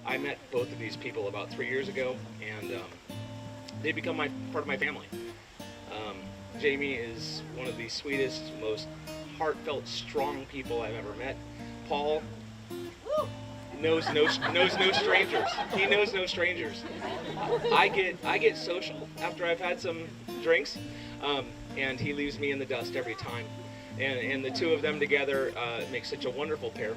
I met both of these people about 3 years ago, and they become part of my family. Jamie is one of the sweetest, most heartfelt, strong people I've ever met. Paul knows no strangers. He knows no strangers. I get social after I've had some drinks, and he leaves me in the dust every time. And the two of them together make such a wonderful pair.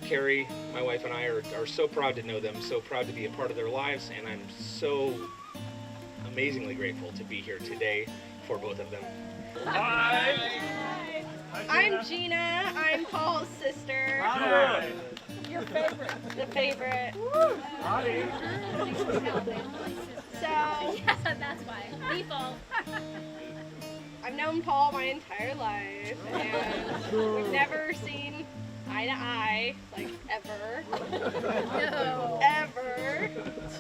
Carrie, my wife, and I are so proud to know them, so proud to be a part of their lives, and I'm so amazingly grateful to be here today for both of them. Hi. I'm Gina. I'm Paul's sister. Hi. Your favorite. The favorite. Hi. So, Yeah, that's why. Default. I've known Paul my entire life, and we've never seen eye to eye, like ever. No. Ever.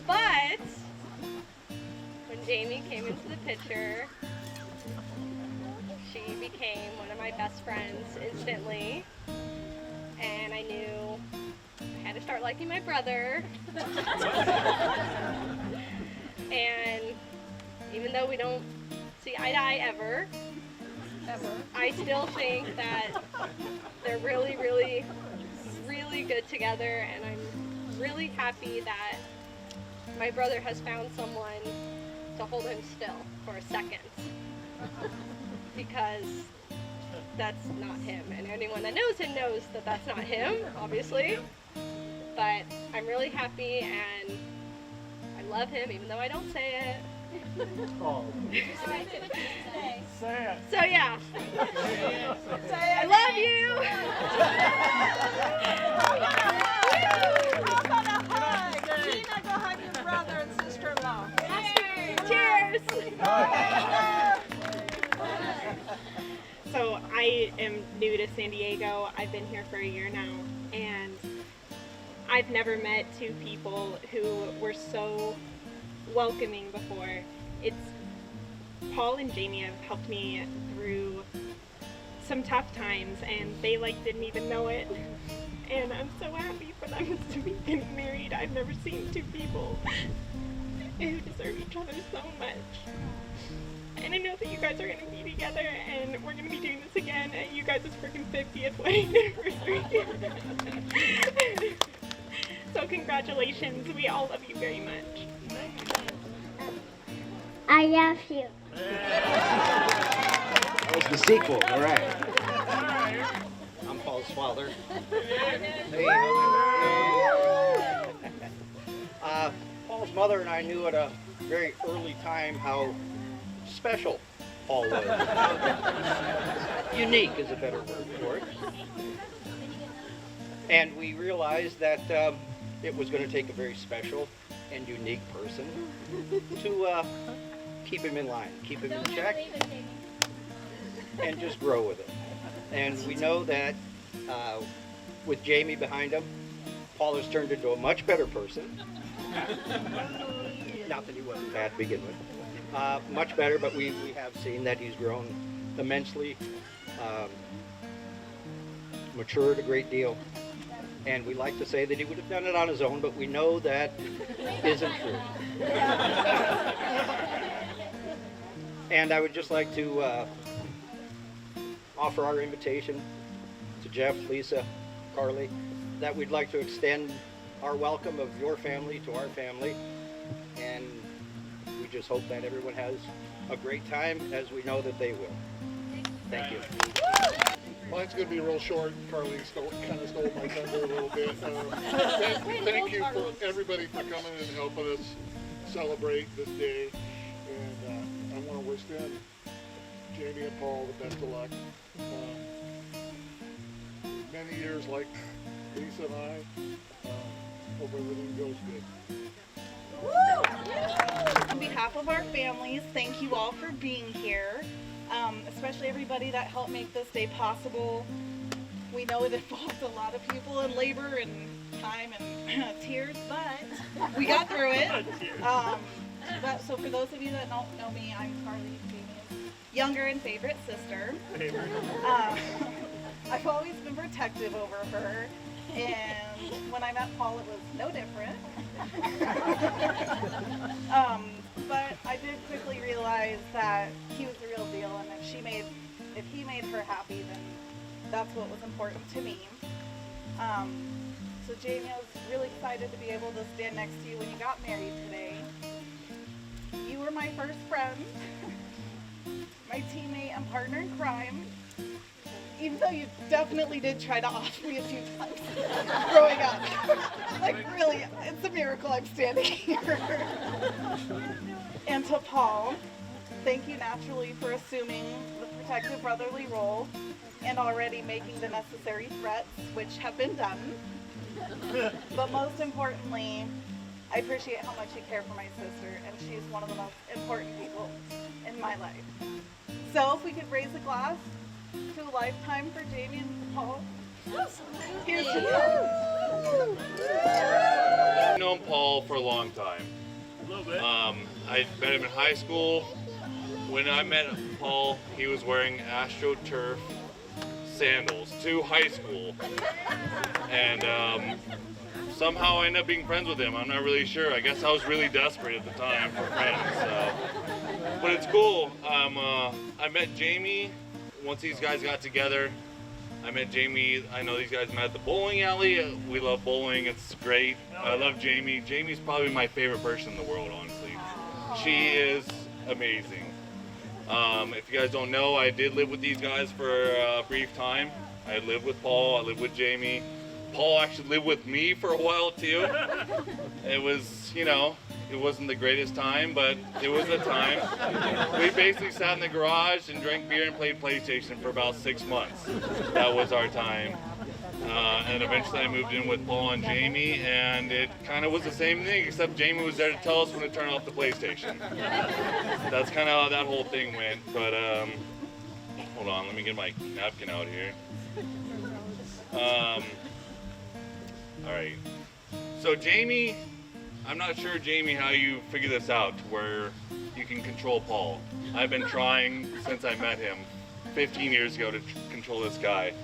But when Jamie came into the picture, she became one of my best friends instantly, and I knew I had to start liking my brother. And even though we don't see eye to eye ever, I still think that they're really, really, really good together, and I'm really happy that my brother has found someone to hold him still for a second, because that's not him, and anyone that knows him knows that that's not him, obviously. But I'm really happy, and I love him even though I don't say it. Oh. Say it. So yeah, I love you. How about a hug? Gina, go hug your brother and sister-in-law. Cheers. So I am new to San Diego. I've been here for a year now, and I've never met two people who were so welcoming before. It's Paul and Jamie have helped me through some tough times, and they didn't even know it. And I'm so happy for them to be getting married. I've never seen two people who deserve each other so much. And I know that you guys are going to be together, and we're going to be doing this again at you guys' freaking 50th wedding anniversary. So congratulations. We all love you very much. I love you. That was the sequel, all right. I'm Paul's father. Hey, Paul's mother and I knew at a very early time how special Paul was. Unique is a better word for it. And we realized that it was going to take a very special and unique person to keep him in line, keep him in check, and just grow with it. And we know that with Jamie behind him, Paul has turned into a much better person. Not that he wasn't bad to begin with. Much better, but we have seen that he's grown immensely, matured a great deal. And we like to say that he would have done it on his own, but we know that isn't true. And I would just like to offer our invitation to Jeff, Lisa, Carly, that we'd like to extend our welcome of your family to our family. And we just hope that everyone has a great time, as we know that they will. Thank you. Mine's going to be real short. Carly kind of stole my thunder a little bit. Thank you for everybody for coming and helping us celebrate this day. And I want to wish them, Jamie and Paul, the best of luck. Many years like Lisa and I. Hope everything goes good. On behalf of our families, thank you all for being here, especially everybody that helped make this day possible. We know it involved a lot of people and labor and time and tears, but we got through it. So for those of you that don't know me, I'm Carly, Jamie's younger and favorite sister. I've always been protective over her, And when I met Paul, it was no different. But I did quickly realize that he was the real deal, and if he made her happy, then that's what was important to me. So Jamie, I was really excited to be able to stand next to you when you got married today. You were my first friend, my teammate and partner in crime, even though you definitely did try to off me a few times growing up. Like really, it's a miracle I'm standing here. And to Paul, thank you naturally for assuming the protective brotherly role and already making the necessary threats, which have been done. But most importantly, I appreciate how much you care for my sister, and she's one of the most important people in my life. So if we could raise a glass to a lifetime for Jamie and Paul. Here's to you. I've known Paul for a long time. A little bit. I met him in high school. When I met Paul, he was wearing AstroTurf sandals to high school. And somehow I ended up being friends with him. I'm not really sure. I guess I was really desperate at the time for friends. So. But it's cool. I met Jamie once these guys got together. I met Jamie. I know these guys met at the bowling alley. We love bowling. It's great. I love Jamie. Jamie's probably my favorite person in the world, honestly. She is amazing. If you guys don't know, I did live with these guys for a brief time. I lived with Paul. I lived with Jamie. Paul actually lived with me for a while too. It was, you know, it wasn't the greatest time, but it was a time. We basically sat in the garage and drank beer and played PlayStation for about 6 months. That was our time. And eventually I moved in with Paul and Jamie, and it kind of was the same thing, except Jamie was there to tell us when to turn off the PlayStation. That's kind of how that whole thing went. But hold on, let me get my napkin out here. All right. So Jamie, I'm not sure, Jamie, how you figure this out to where you can control Paul. I've been trying since I met him 15 years ago to control this guy.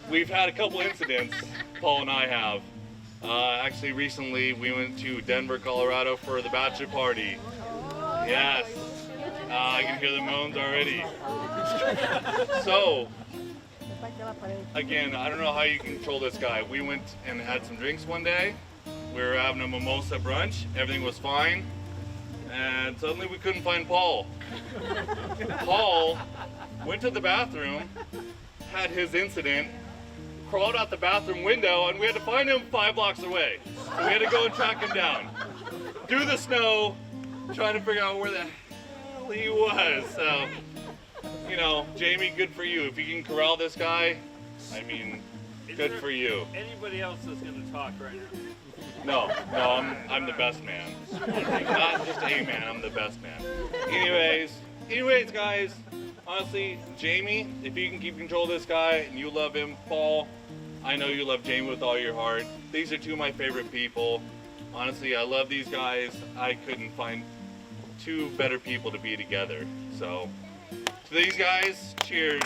We've had a couple incidents, Paul and I have. Actually, recently we went to Denver, Colorado for the bachelor party. Yes. I can hear the moans already. So, again, I don't know how you control this guy. We went and had some drinks one day. We were having a mimosa brunch. Everything was fine. And suddenly we couldn't find Paul. Paul went to the bathroom, had his incident, crawled out the bathroom window, and we had to find him 5 blocks away. So we had to go and track him down. Through the snow, trying to figure out where the hell he was. So, you know, Jamie, good for you. If you can corral this guy, I mean, good for you. Anybody else that's going to talk right now? No, I'm the best man. Not just a man, I'm the best man. Anyways, guys, honestly, Jamie, if you can keep control of this guy and you love him, Paul, I know you love Jamie with all your heart. These are two of my favorite people. Honestly, I love these guys. I couldn't find two better people to be together. So, to these guys, cheers.